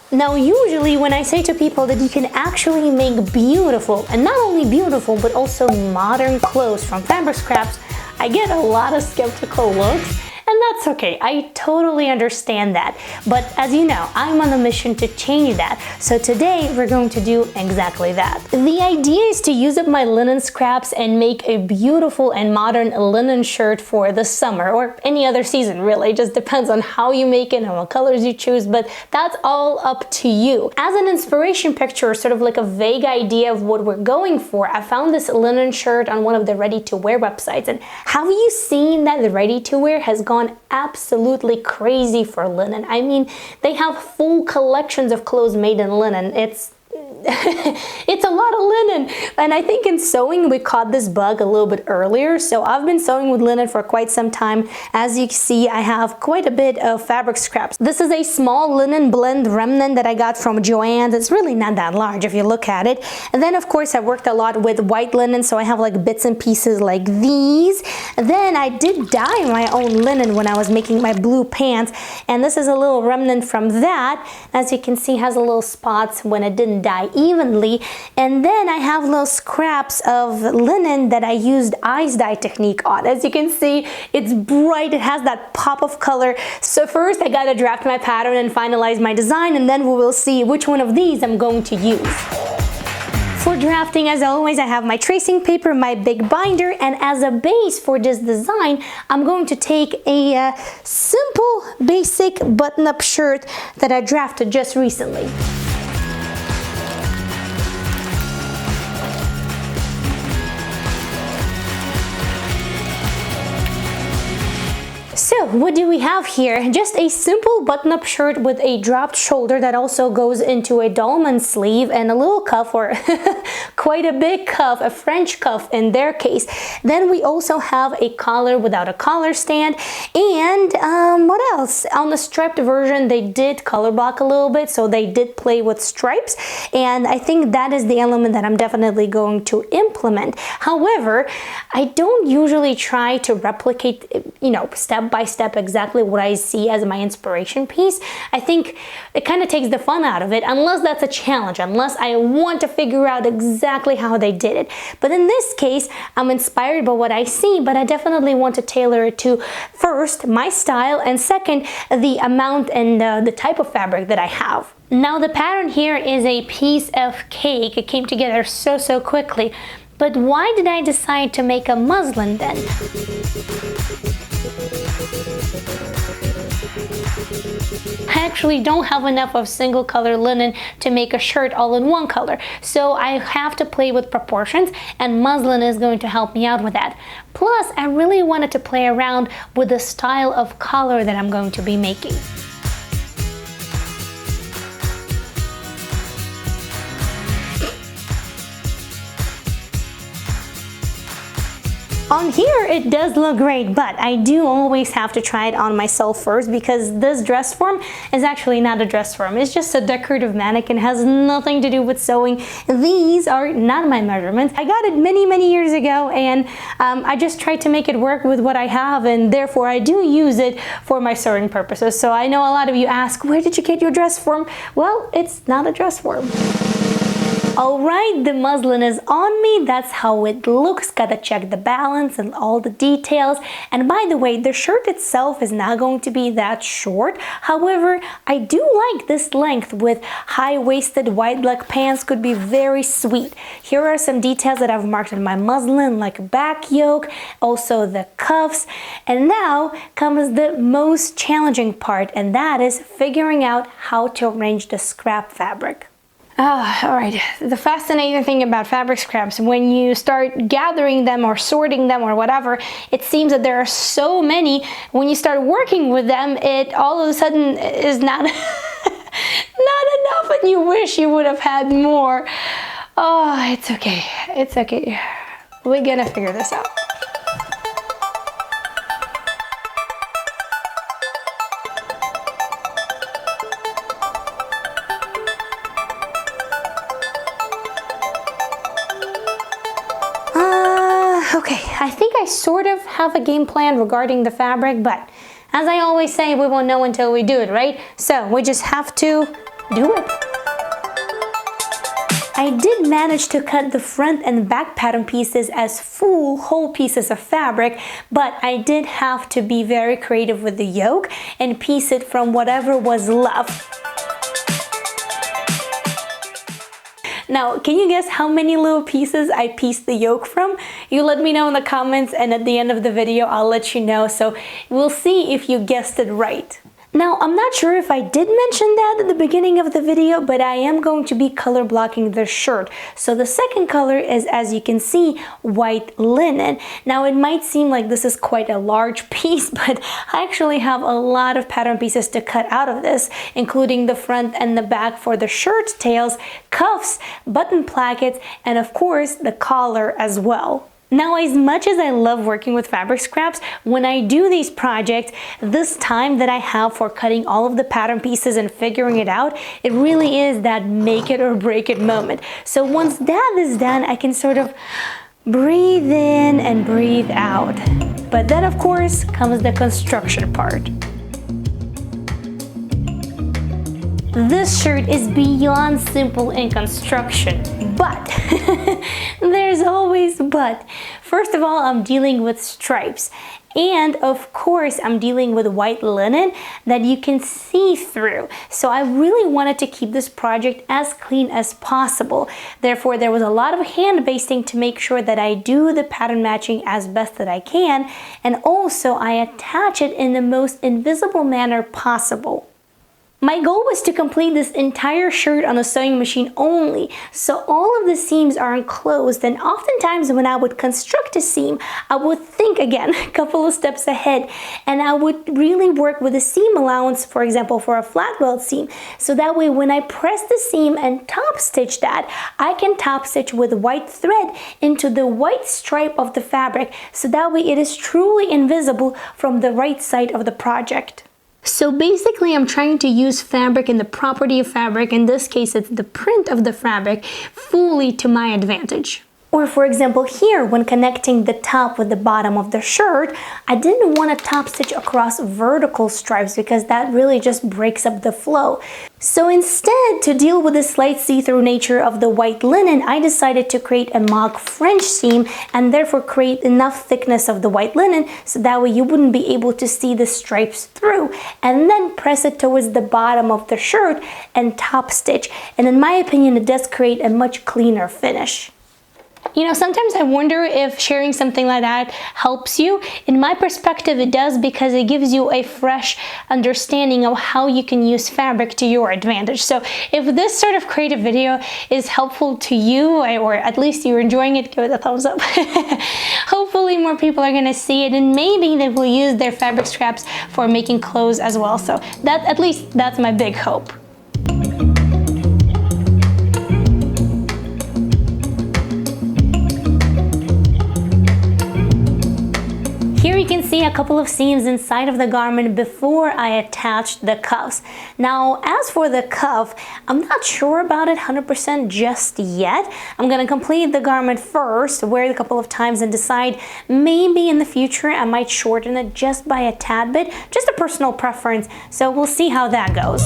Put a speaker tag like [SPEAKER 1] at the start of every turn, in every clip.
[SPEAKER 1] Now, usually when I say to people that you can actually make beautiful, and not only beautiful, but also modern clothes from fabric scraps, I get a lot of skeptical looks. And that's okay, I totally understand that. But as you know, I'm on a mission to change that. So today we're going to do exactly that. The idea is to use up my linen scraps and make a beautiful and modern linen shirt for the summer or any other season, really. It just depends on how you make it and what colors you choose, but that's all up to you. As an inspiration picture, sort of like a vague idea of what we're going for, I found this linen shirt on one of the ready-to-wear websites. And have you seen that the ready-to-wear has gone absolutely crazy for linen? I mean, they have full collections of clothes made in linen. It's a lot of linen, and I think in sewing we caught this bug a little bit earlier. So I've been sewing with linen for quite some time. As you can see, I have quite a bit of fabric scraps. This is a small linen blend remnant that I got from Joann's. It's really not that large if you look at it. And then of course I worked a lot with white linen, so I have like bits and pieces like these. Then I did dye my own linen when I was making my blue pants, and this is a little remnant from that. As you can see, has a little spots when it didn't dye evenly. And then I have little scraps of linen that I used ice dye technique on. As you can see, it's bright, it has that pop of color. So first I gotta draft my pattern and finalize my design, and then we will see which one of these I'm going to use. For drafting, as always, I have my tracing paper, my big binder, and as a base for this design, I'm going to take a simple, basic button-up shirt that I drafted just recently. So what do we have here? Just a simple button-up shirt with a dropped shoulder that also goes into a dolman sleeve and a little cuff, or quite a big cuff, a French cuff in their case. Then we also have a collar without a collar stand, and what else? On the striped version they did color block a little bit, so they did play with stripes, and I think that is the element that I'm definitely going to implement. However, I don't usually try to replicate, you know, step by step exactly what I see as my inspiration piece. I think it kind of takes the fun out of it, unless that's a challenge, unless I want to figure out exactly how they did it. But in this case, I'm inspired by what I see, but I definitely want to tailor it to, first, my style, and second, the amount and the type of fabric that I have. Now the pattern here is a piece of cake. It came together so quickly. But why did I decide to make a muslin then? I actually don't have enough of single color linen to make a shirt all in one color, so I have to play with proportions, and muslin is going to help me out with that. Plus, I really wanted to play around with the style of color that I'm going to be making. On here it does look great, but I do always have to try it on myself first, because this dress form is actually not a dress form. It's just a decorative mannequin, has nothing to do with sewing. These are not my measurements. I got it many years ago, and I just tried to make it work with what I have, and therefore I do use it for my sewing purposes. So I know a lot of you ask, where did you get your dress form? Well, it's not a dress form. Alright, the muslin is on me, that's how it looks. Gotta check the balance and all the details. And by the way, the shirt itself is not going to be that short. However, I do like this length with high-waisted wide leg pants, could be very sweet. Here are some details that I've marked in my muslin, like back yoke, also the cuffs. And now comes the most challenging part, and that is figuring out how to arrange the scrap fabric. Alright, the fascinating thing about fabric scraps, when you start gathering them or sorting them or whatever, it seems that there are so many. When you start working with them, it all of a sudden is not, not enough, and you wish you would have had more. Oh, it's okay. It's okay. We're gonna figure this out. Okay, I think I sort of have a game plan regarding the fabric, but as I always say, we won't know until we do it, right? So we just have to do it. I did manage to cut the front and back pattern pieces as full whole pieces of fabric, but I did have to be very creative with the yoke and piece it from whatever was left. Now, can you guess how many little pieces I pieced the yoke from? You let me know in the comments, and at the end of the video, I'll let you know. So we'll see if you guessed it right. Now, I'm not sure if I did mention that at the beginning of the video, but I am going to be color blocking the shirt. So the second color is, as you can see, white linen. Now, it might seem like this is quite a large piece, but I actually have a lot of pattern pieces to cut out of this, including the front and the back for the shirt tails, cuffs, button plackets, and of course, the collar as well. Now, as much as I love working with fabric scraps, when I do these projects, this time that I have for cutting all of the pattern pieces and figuring it out, it really is that make it or break it moment. So once that is done, I can sort of breathe in and breathe out. But then, of course, comes the construction part. This shirt is beyond simple in construction, but there's always but. First of all, I'm dealing with stripes. And of course, I'm dealing with white linen that you can see through. So I really wanted to keep this project as clean as possible. Therefore, there was a lot of hand basting to make sure that I do the pattern matching as best that I can. And also, I attach it in the most invisible manner possible. My goal was to complete this entire shirt on a sewing machine only, so all of the seams are enclosed, and oftentimes when I would construct a seam, I would think again a couple of steps ahead, and I would really work with a seam allowance, for example, for a flat welt seam, so that way when I press the seam and top stitch that, I can top stitch with white thread into the white stripe of the fabric, so that way it is truly invisible from the right side of the project. So basically, I'm trying to use fabric and the property of fabric, in this case it's the print of the fabric, fully to my advantage. Or for example here, when connecting the top with the bottom of the shirt, I didn't want to top stitch across vertical stripes because that really just breaks up the flow. So instead, to deal with the slight see-through nature of the white linen, I decided to create a mock French seam and therefore create enough thickness of the white linen so that way you wouldn't be able to see the stripes through, and then press it towards the bottom of the shirt and top stitch. And in my opinion, it does create a much cleaner finish. You know, sometimes I wonder if sharing something like that helps you. In my perspective, it does, because it gives you a fresh understanding of how you can use fabric to your advantage. So if this sort of creative video is helpful to you, or at least you're enjoying it, give it a thumbs up. Hopefully more people are gonna see it, and maybe they will use their fabric scraps for making clothes as well. So that, at least that's my big hope. Here you can see a couple of seams inside of the garment before I attached the cuffs. Now, as for the cuff, I'm not sure about it 100% just yet. I'm gonna complete the garment first, wear it a couple of times, and decide maybe in the future I might shorten it just by a tad bit, just a personal preference. So we'll see how that goes.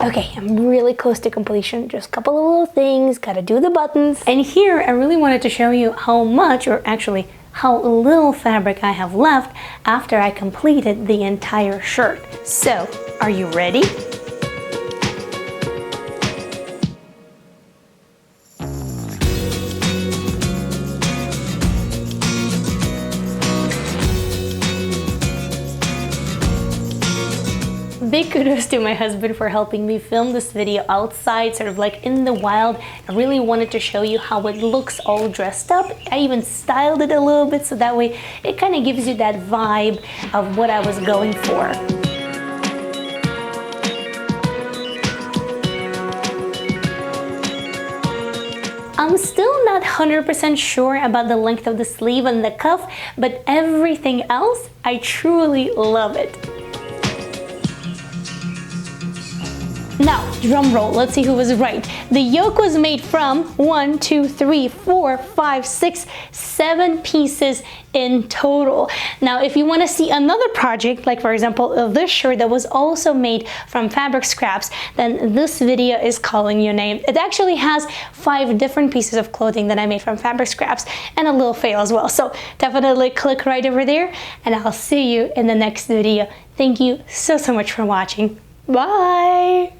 [SPEAKER 1] Okay, I'm really close to completion. Just a couple of little things, gotta do the buttons. And here, I really wanted to show you how much, or actually how little fabric I have left after I completed the entire shirt. So, are you ready? Big kudos to my husband for helping me film this video outside, sort of like in the wild. I really wanted to show you how it looks all dressed up. I even styled it a little bit so that way it kind of gives you that vibe of what I was going for. I'm still not 100% sure about the length of the sleeve and the cuff, but everything else, I truly love it. Now, drum roll, let's see who was right. The yoke was made from 1, 2, 3, 4, 5, 6, 7 pieces in total. Now, if you want to see another project, like for example, this shirt that was also made from fabric scraps, then this video is calling your name. It actually has 5 different pieces of clothing that I made from fabric scraps and a little fail as well. So definitely click right over there and I'll see you in the next video. Thank you so much for watching. Bye!